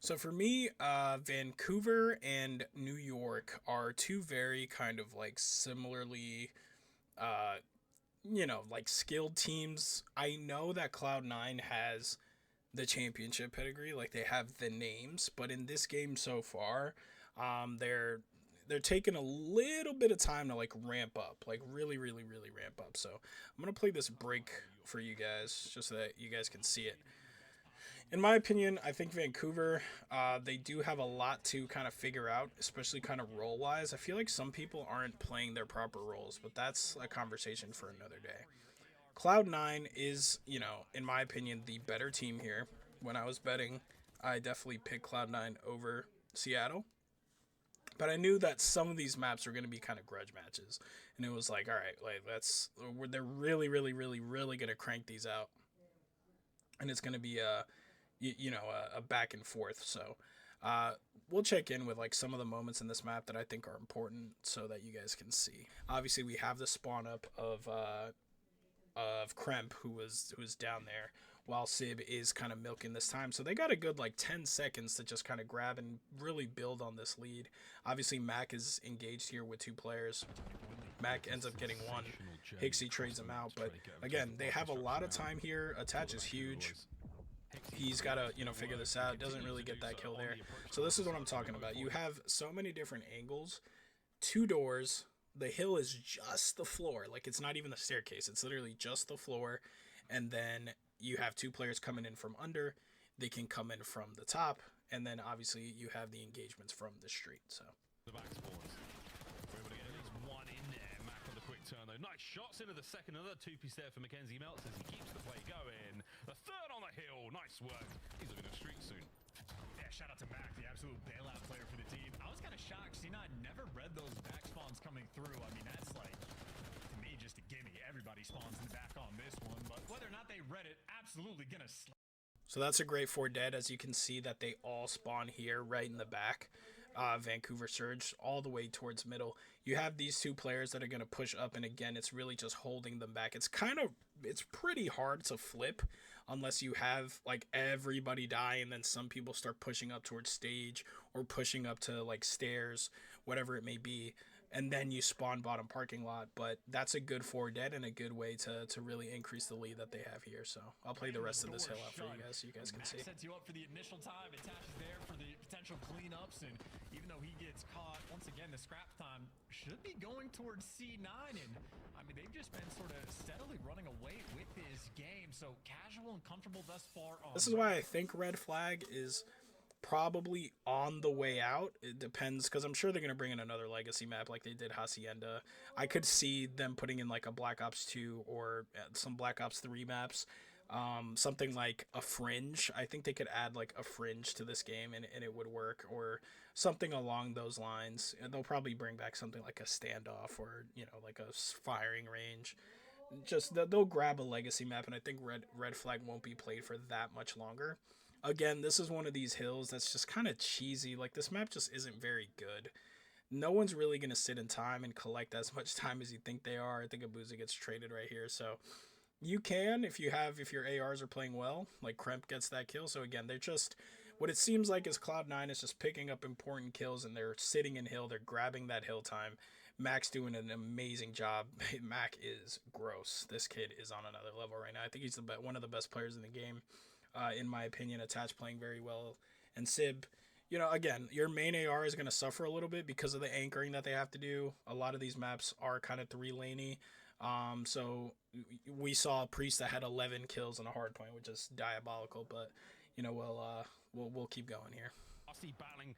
So for me, Vancouver and New York are two very kind of like similarly, uh, like skilled teams. I know that Cloud9 has the championship pedigree, like they have the names, but in this game so far, they're taking a little bit of time to like ramp up, like really, really, really ramp up. So I'm gonna play this break for you guys just so that you guys can see it. In my opinion, I think Vancouver, they do have a lot to kind of figure out, especially kind of role wise. I feel like some people aren't playing their proper roles, but that's a conversation for another day. Cloud9 is, in my opinion, the better team here. When I was betting, I definitely picked Cloud9 over Seattle. But I knew that some of these maps were going to be kind of grudge matches. And it was like, all right, like they're really, really, really, really going to crank these out. And it's going to be a back and forth. So uh, we'll check in with like some of the moments in this map that I think are important so that you guys can see. Obviously, we have the spawn up of Kremp who was down there while Sib is kind of milking this time. So they got a good like 10 seconds to just kind of grab and really build on this lead. Obviously Mac is engaged here with two players. Mac ends up getting one. Hixie trades him out, but again, they have a lot of time here. Attach is huge. He's got to, figure this out. Doesn't really get that kill there. So this is what I'm talking about. You have so many different angles, two doors. The hill is just the floor. Like, it's not even the staircase. It's literally just the floor. And then you have two players coming in from under. They can come in from the top. And then, obviously, you have the engagements from the street. So The back spawns. We're able to get at least one in there. Mac on the quick turn, though. Nice shots into the second. Another two-piece there for Mackenzie Meltz as he keeps the play going. The third on the hill. Nice work. He's looking at street soon. Yeah, shout out to Mac, the absolute bailout player for the team. I was kind of shocked. C9 never read those back spawns coming through. I mean, that's like, to me, just a gimme. Everybody spawns in the back on this one, but whether or not they read it, absolutely gonna So that's a great 4 dead. As you can see that they all spawn here right in the back. Vancouver Surge all the way towards middle. You have these two players that are going to push up, and again, it's really just holding them back. It's pretty hard to flip unless you have like everybody die and then some people start pushing up towards stage or pushing up to like stairs, whatever it may be, and then you spawn bottom parking lot. But that's a good 4 dead and a good way to really increase the lead that they have here. So I'll play the rest of this hill out for you guys so you guys can see. sets you up for the initial time. Attaches there for the potential cleanups, and even though he gets caught, once again, the scrap time should be going towards C9, and I mean, they've just been sort of steadily running away with this game, so casual and comfortable thus far on. This is why I think red flag is probably on the way out. It depends, because I'm sure they're going to bring in another legacy map like they did Hacienda. I could see them putting in like a Black Ops 2 or some Black Ops 3 maps. Something like a Fringe. I think they could add like a Fringe to this game and it would work, or something along those lines. And they'll probably bring back something like a standoff or, like a firing range. Just they'll grab a legacy map, and I think red flag won't be played for that much longer. Again, this is one of these hills that's just kind of cheesy. Like, this map just isn't very good. No one's really going to sit in time and collect as much time as you think they are. I think Abuza gets traded right here. So you can, if your ARs are playing well, like Kremp gets that kill. So again, they're just, what it seems like is Cloud9 is just picking up important kills, and they're sitting in hill. They're grabbing that hill time. Mac's doing an amazing job. Mac is gross. This kid is on another level right now. I think he's one of the best players in the game. In my opinion. Attach playing very well, and Sib, again, your main AR is going to suffer a little bit because of the anchoring that they have to do. A lot of these maps are kind of 3-laney, so we saw a Priest that had 11 kills on a hard point, which is diabolical, but we'll keep going here. Aussie battling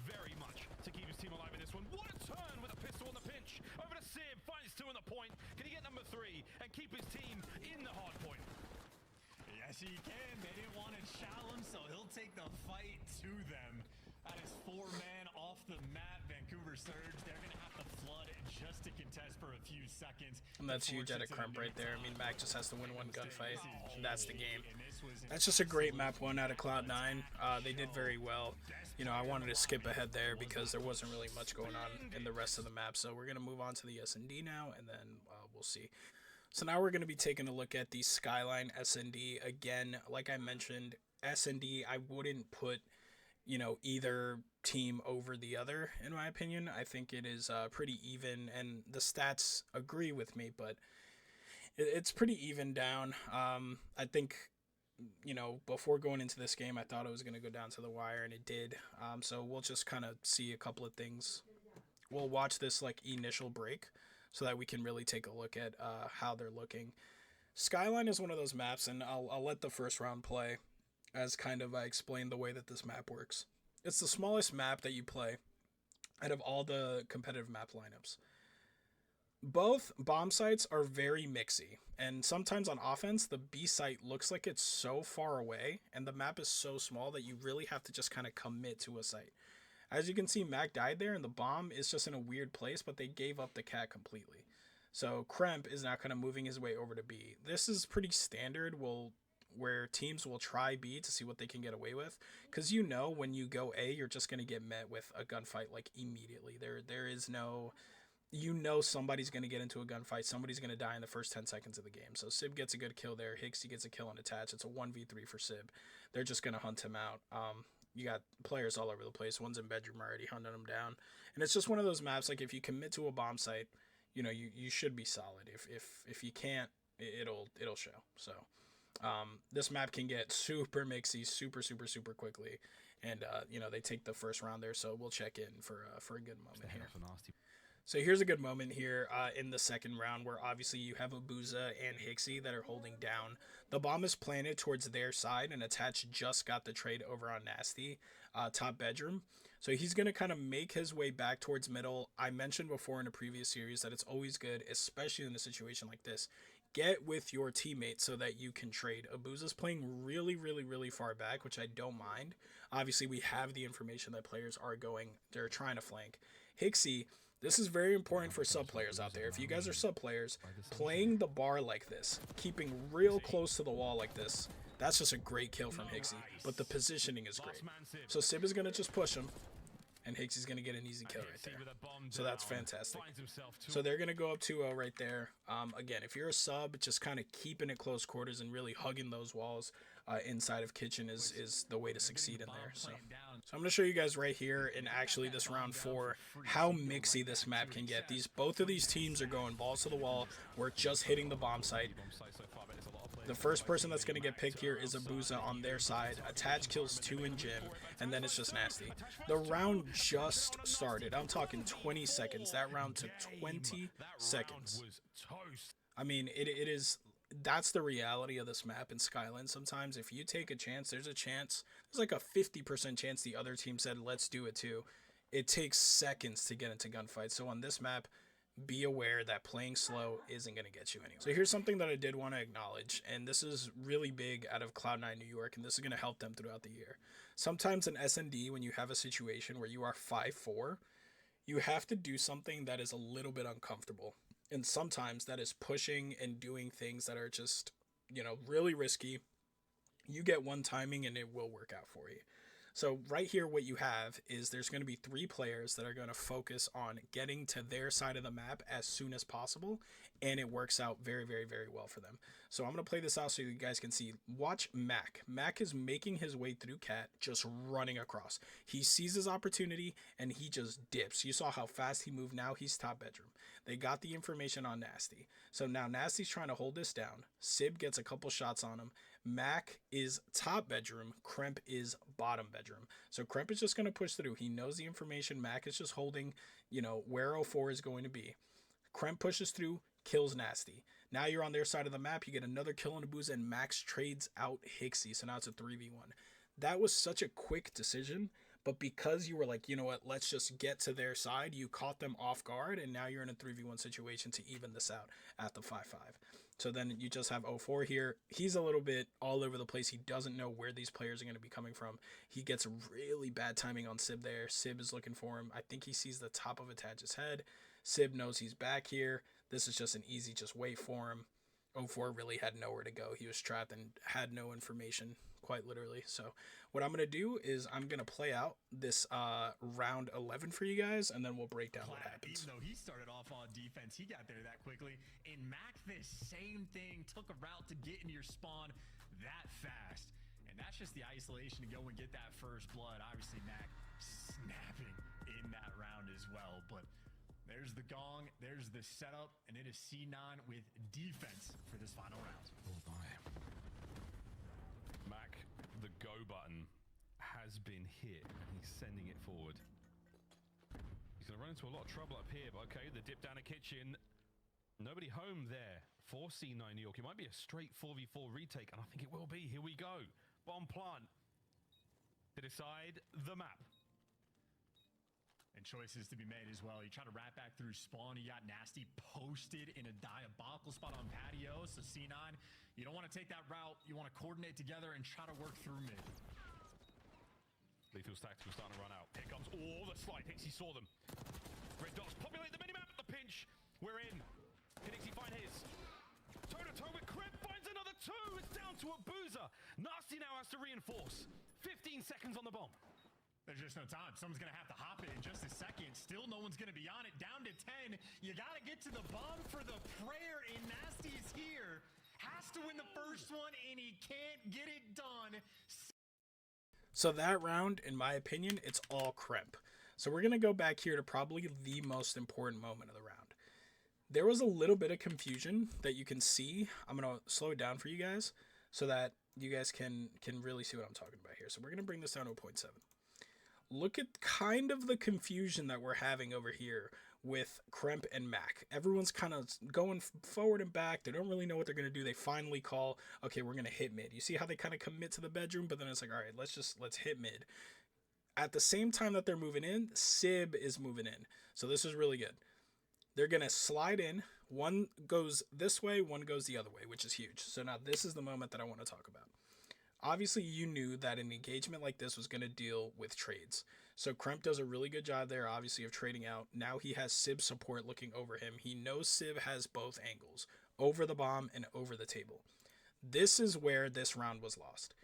very much to keep his team alive in this one. What a turn with a pistol on the pinch. Over to Sib, finds 2 on the point. Can he get number 3 and keep his team in the hard point? Yes, he can. They didn't want to challenge him, so he'll take the fight to them. That is 4-man off the map. Vancouver Surge, they're going to have to flood just to contest for a few seconds. And that's huge at a Kremp right there. I mean, Mac just has to win one gunfight, and that's the game. That's just a great map one out of Cloud9. They did very well. I wanted to skip ahead there because there wasn't really much going on in the rest of the map. So we're going to move on to the S&D now, and then we'll see. So now we're going to be taking a look at the Skyline S&D. Again, like I mentioned, S&D, I wouldn't put you know, either team over the other, in my opinion. I think it is pretty even, and the stats agree with me, but it's pretty even down. I think, you know, before going into this game, I thought it was going to go down to the wire, and it did. So we'll just kind of see a couple of things. We'll watch this like initial break so that we can really take a look at how they're looking. Skyline is one of those maps, and I'll let the first round play as kind of I explain the way that this map works. It's the smallest map that you play out of all the competitive map lineups. Both bomb sites are very mixy, and sometimes on offense, the B site looks like it's so far away, and the map is so small that you really have to just kind of commit to a site. As you can see, Mac died there, and the bomb is just in a weird place, but they gave up the cat completely. So Kremp is now kind of moving his way over to B. This is pretty standard. Where teams will try B to see what they can get away with, because you know when you go A, you're just gonna get met with a gunfight like immediately. There is no, you know, somebody's gonna get into a gunfight. Somebody's gonna die in the first 10 seconds of the game. So Sib gets a good kill there. Hixie gets a kill on attach. It's a 1v3 for Sib. They're just gonna hunt him out. You got players all over the place. One's in bedroom already hunting him down, and it's just one of those maps. Like if you commit to a bomb site, you know you should be solid. If you can't, it'll show. So this map can get super mixy, super quickly, and you know they take the first round there. So we'll check in for a good moment here. So here's a good moment here in the second round where obviously you have Abuza and Hixie that are holding down. The bomb is planted towards their side, and Attach just got the trade over on Nasty, top bedroom. So he's going to kind of make his way back towards middle. I mentioned before in a previous series that it's always good, especially in a situation like this, get with your teammates so that you can trade. Abuza's playing really far back, which I don't mind. Obviously, we have the information that players are going, they're trying to flank. Hixie, this is very important for sub players out there. If you guys are sub players, playing the bar like this, keeping real close to the wall like this, that's just a great kill from Hixie. But the positioning is great. So Sib is going to just push him, and Hixie's going to get an easy kill right there. So that's fantastic. So they're going to go up 2-0 right there. Again, if you're a sub, just kind of keeping it close quarters and really hugging those walls inside of kitchen is the way to succeed in there. So I'm going to show you guys right here in actually this round 4 how mixy this map can get. Both of these teams are going balls to the wall. We're just hitting the bomb site. The first person that's going to get picked here is Abuza on their side. Attach kills 2 in gym, and then it's just Nasty. The round just started. I'm talking 20 seconds. That round took 20 seconds. I mean, it is... That's the reality of this map in Skyline. Sometimes if you take a chance, there's like a 50% chance the other team said, let's do it too. It takes seconds to get into gunfights. So on this map, be aware that playing slow isn't going to get you anywhere. So here's something that I did want to acknowledge, and this is really big out of Cloud9 New York, and this is going to help them throughout the year. Sometimes in S&D, when you have a situation where you are 5-4, you have to do something that is a little bit uncomfortable. And sometimes that is pushing and doing things that are just, you know, really risky. You get one timing and it will work out for you. So right here, what you have is there's going to be 3 players that are going to focus on getting to their side of the map as soon as possible. And it works out very well for them. So I'm going to play this out so you guys can see. Watch Mac. Mac is making his way through Cat, just running across. He sees his opportunity and he just dips. You saw how fast he moved. Now he's top bedroom. They got the information on Nasty. So now Nasty's trying to hold this down. Sib gets a couple shots on him. Mac is top bedroom. Kremp is bottom bedroom. So Kremp is just going to push through. He knows the information. Mac is just holding, you know, where 04 is going to be. Kremp pushes through, kills Nasty. Now you're on their side of the map. You get another kill on Abuza, and Max trades out Hixie. So now it's a 3v1. That was such a quick decision. But because you were like, you know what, let's just get to their side, you caught them off guard, and now you're in a 3v1 situation to even this out at the 5-5. So then you just have 04 here. He's a little bit all over the place. He doesn't know where these players are going to be coming from. He gets really bad timing on Sib there. Sib is looking for him. I think he sees the top of Attach's head. Sib knows he's back here. This is just an easy just wait for him. 04 really had nowhere to go. He was trapped and had no information, quite literally. So what I'm going to do is I'm going to play out this round 11 for you guys, and then we'll break down what happens. Even though he started off on defense, he got there that quickly. In Mac, this same thing, took a route to get into your spawn that fast. And that's just the isolation to go and get that first blood. Obviously, Mac snapping in that round as well. But there's the gong, there's the setup, and it is C9 with defense for this final round. Oh my. Mac, the go button has been hit, and he's sending it forward. He's going to run into a lot of trouble up here, but okay, the dip down a kitchen. Nobody home there for C9 New York. It might be a straight 4v4 retake, and I think it will be. Here we go. Bomb plant to decide the map. And choices to be made as well. You try to wrap back through spawn. You got Nasty posted in a diabolical spot on patio. So C9, you don't want to take that route. You want to coordinate together and try to work through mid. Lethal's tactical starting to run out. Here comes all the slide. Hixie saw them. Red dots populate the minimap at the pinch. We're in. Can Hixie find his? Toe-to-toe with Crib finds another two. It's down to a boozer. Nasty now has to reinforce. 15 seconds on the bomb. There's just no time. Someone's going to have to hop it in just a second. Still, no one's going to be on it. Down to 10. You got to get to the bomb for the prayer, and Nasty is here. Has to win the first one, and he can't get it done. So that round, in my opinion, it's all Kremp. So we're going to go back here to probably the most important moment of the round. There was a little bit of confusion that you can see. I'm going to slow it down for you guys so that you guys can really see what I'm talking about here. So we're going to bring this down to a 0.7. Look at kind of the confusion that we're having over here with Kremp and Mac. Everyone's kind of going forward and back. They don't really know what they're going to do. They finally call, okay, we're going to hit mid. You see how they kind of commit to the bedroom, but then it's like, all right, let's hit mid. At the same time that they're moving in, Sib is moving in. So this is really good. They're going to slide in. One goes this way, one goes the other way, which is huge. So now this is the moment that I want to talk about. Obviously, you knew that an engagement like this was going to deal with trades. So Kremp does a really good job there, obviously, of trading out. Now he has Sib support looking over him. He knows Sib has both angles, over the bomb and over the table. This is where this round was lost.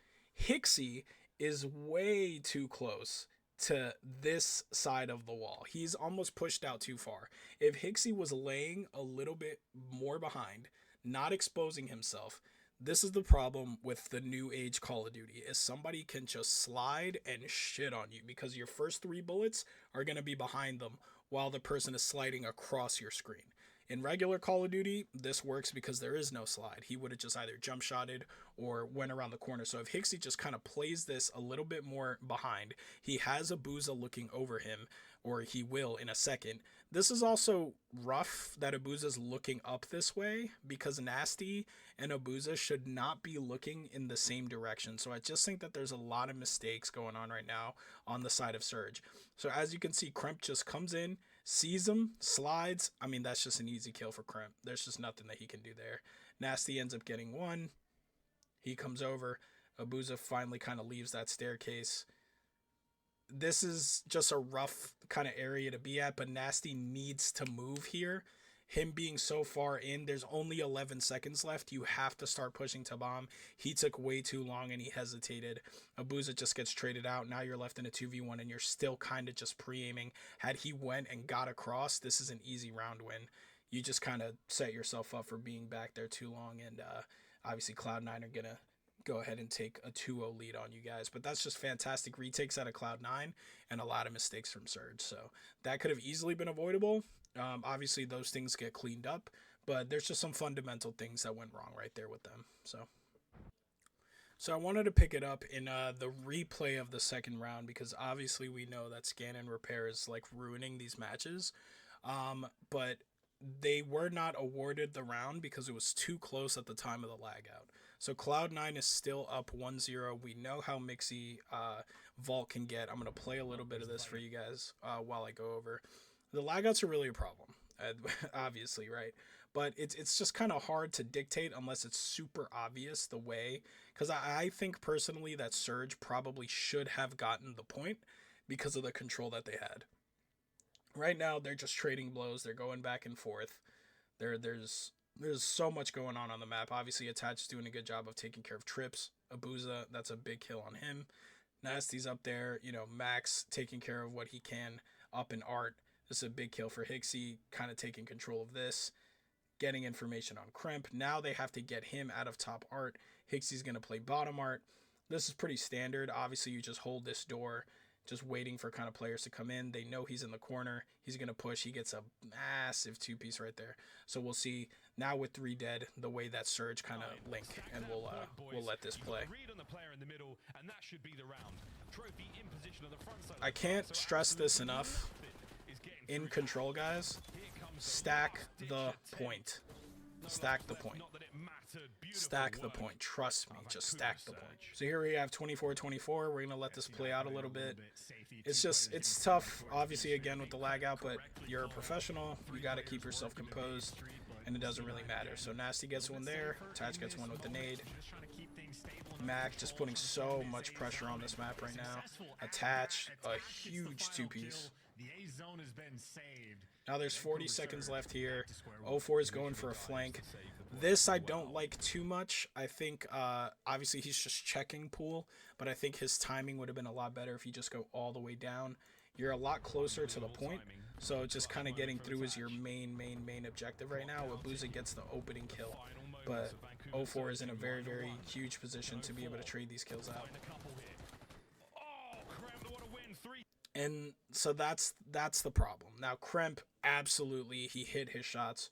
Hixie is way too close to this side of the wall. He's almost pushed out too far. If Hixie was laying a little bit more behind, not exposing himself, this is the problem with the new age Call of Duty, is somebody can just slide and shit on you because your first 3 bullets are going to be behind them while the person is sliding across your screen. In regular Call of Duty, this works because there is no slide. He would have just either jump shotted or went around the corner. So if Hixie just kind of plays this a little bit more behind, he has a Abuza looking over him, or he will in a second. This is also rough that Abuza's looking up this way because Nasty and Abuza should not be looking in the same direction. So I just think that there's a lot of mistakes going on right now on the side of Surge. So as you can see, Kremp just comes in, sees him, slides. I mean, that's just an easy kill for Kremp. There's just nothing that he can do there. Nasty ends up getting one. He comes over. Abuza finally kind of leaves that staircase. This is just a rough kind of area to be at, but Nasty needs to move here. Him being so far in, there's only 11 seconds left. You have to start pushing to bomb. He took way too long and he hesitated. Abuza just gets traded out. Now you're left in a 2v1 and you're still kind of just pre-aiming. Had he went and got across, this is an easy round win. You just kind of set yourself up for being back there too long, and obviously Cloud9 are going to go ahead and take a 2-0 lead on you guys. But that's just fantastic retakes out of Cloud9 and a lot of mistakes from Surge. So that could have easily been avoidable. Obviously, those things get cleaned up, but there's just some fundamental things that went wrong right there with them. So I wanted to pick it up in the replay of the second round because obviously we know that scan and repair is like ruining these matches. But they were not awarded the round because it was too close at the time of the lag out. So Cloud9 is still up 1-0. We know how mixy Vault can get. I'm going to play a little bit of this for you guys while I go over. The lagouts are really a problem, obviously, right? But it's just kind of hard to dictate unless it's super obvious the way. Because I think personally that Surge probably should have gotten the point because of the control that they had. Right now, they're just trading blows. They're going back and forth. There's so much going on the map. Obviously, Attach is doing a good job of taking care of trips. Abuza, that's a big kill on him. Nasty's up there. You know, Max taking care of what he can up in Art. This is a big kill for Hixie, kind of taking control of this. Getting information on Kremp. Now they have to get him out of top Art. Hixie's going to play bottom Art. This is pretty standard. Obviously, you just hold this door, just waiting for kind of players to come in. They know he's in the corner. He's going to push. He gets a massive two-piece right there. So we'll see now with 3 dead, the way that Surge kind of link, and we'll let this play. I can't stress this enough. In control, guys, stack the point. Stack the point. Stack the point. Trust me, just stack the point. So here we have 24-24. We're going to let this play out a little bit. It's tough, obviously, again, with the lag out, but you're a professional. You got to keep yourself composed, and it doesn't really matter. So Nasty gets one there. Attach gets one with the nade. Mac just putting so much pressure on this map right now. Attach, a huge two-piece. Now there's 40 seconds left here. 04 is going for a flank. This I don't like too much. I think, obviously he's just checking pool, but I think his timing would have been a lot better if you just go all the way down. You're a lot closer to the point, so just kind of getting through is your main objective right now. Abuza gets the opening kill, but 04 is in a very, very huge position to be able to trade these kills out. And so that's the problem. Now Kremp, absolutely, he hit his shots.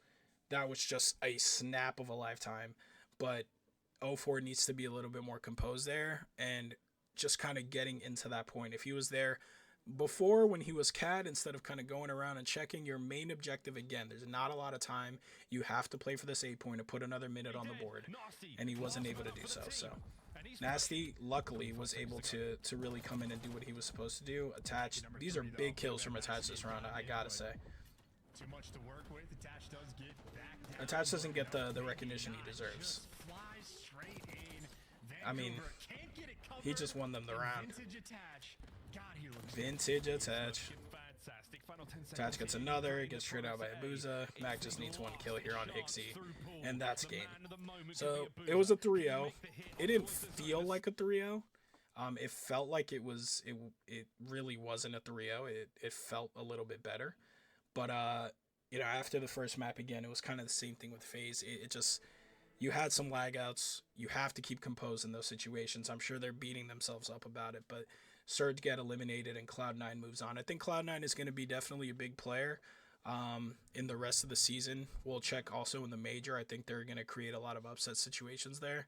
That was just a snap of a lifetime. But 04 needs to be a little bit more composed there and just kind of getting into that point. If he was there before when he was CAD, instead of kind of going around and checking, your main objective, again, there's not a lot of time. You have to play for this 8-point to put another minute on the board. And he wasn't able to do so. So Nasty, luckily, was able to really come in and do what he was supposed to do. Attach, these are big kills from Attach this round, I gotta say. Too much to work with. Attach does get back down. Attach doesn't get the recognition he deserves. I mean, he just won them the round. Vintage Attach. Attach gets another, gets straight out by Abuza. Mac just needs one kill here on Hixie, and that's game. So it was a 3-0. It didn't feel like a 3-0. It felt like it really wasn't a 3-0. It felt a little bit better. But, you know, after the first map again, it was kind of the same thing with FaZe. It just, you had some lag outs. You have to keep composed in those situations. I'm sure they're beating themselves up about it, but Surge get eliminated and Cloud9 moves on. I think Cloud9 is going to be definitely a big player in the rest of the season. We'll check also in the major. I think they're going to create a lot of upset situations there.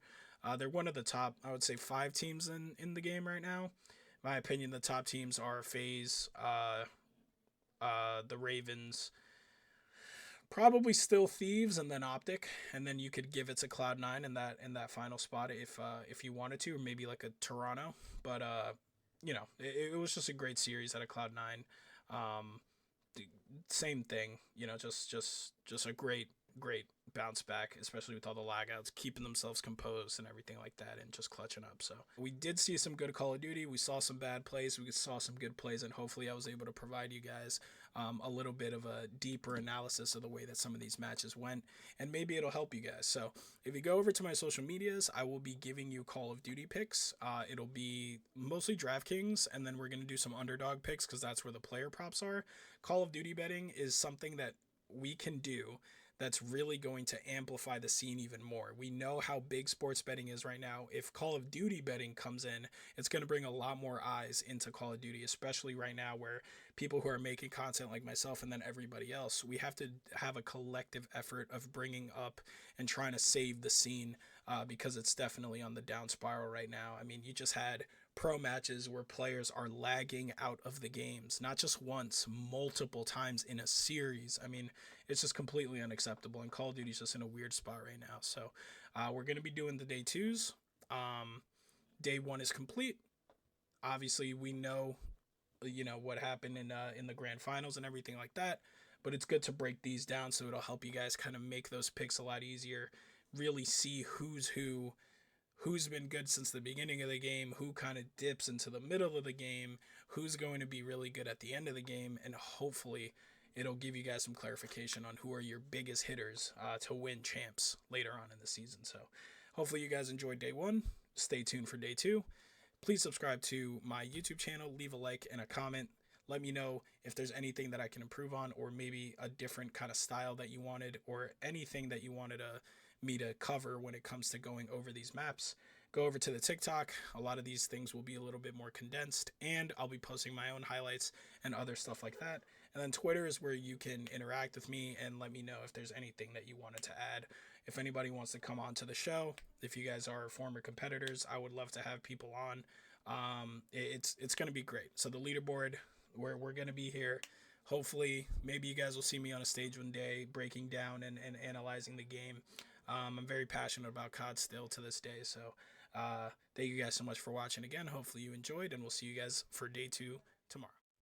They're one of the top, I would say, 5 teams in the game right now. In my opinion, the top teams are FaZe, the Ravens, probably still Thieves, and then Optic, and then you could give it to Cloud9 in that final spot if you wanted to, or maybe like a Toronto. But you know, it was just a great series out of Cloud9. Same thing, you know, just a great bounce back, especially with all the lag outs, keeping themselves composed and everything like that, and just clutching up. So we did see some good Call of Duty. We saw some bad plays. We saw some good plays, and hopefully I was able to provide you guys a little bit of a deeper analysis of the way that some of these matches went, and maybe it'll help you guys. So if you go over to my social medias, I will be giving you Call of Duty picks. It'll be mostly DraftKings, and then we're going to do some underdog picks because that's where the player props are. Call of Duty betting is something that we can do that's really going to amplify the scene even more. We know how big sports betting is right now. If Call of Duty betting comes in, it's going to bring a lot more eyes into Call of Duty, especially right now where people who are making content like myself and then everybody else, we have to have a collective effort of bringing up and trying to save the scene because it's definitely on the down spiral right now. I mean, you just had pro matches where players are lagging out of the games, not just once, multiple times in a series. I mean, it's just completely unacceptable, and Call of Duty's just in a weird spot right now. So we're going to be doing the day 2s. Day 1 is complete. Obviously, we know, you know, what happened in the grand finals and everything like that, but it's good to break these down so it'll help you guys kind of make those picks a lot easier, really see who's been good since the beginning of the game, who kind of dips into the middle of the game, who's going to be really good at the end of the game, and hopefully it'll give you guys some clarification on who are your biggest hitters to win champs later on in the season. So hopefully you guys enjoyed day 1. Stay tuned for day 2. Please subscribe to my YouTube channel, leave a like and a comment. Let me know if there's anything that I can improve on, or maybe a different kind of style that you wanted, or anything that you wanted me to cover when it comes to going over these maps. go over to the TikTok. A lot of these things will be a little bit more condensed, and I'll be posting my own highlights and other stuff like that. And then Twitter is where you can interact with me and let me know if there's anything that you wanted to add. If anybody wants to come on to the show, if you guys are former competitors, I would love to have people on. It's going to be great. So the leaderboard, we're going to be here. Hopefully, maybe you guys will see me on a stage one day breaking down and analyzing the game. I'm very passionate about COD still to this day. So thank you guys so much for watching again. Hopefully you enjoyed, and we'll see you guys for day 2 tomorrow.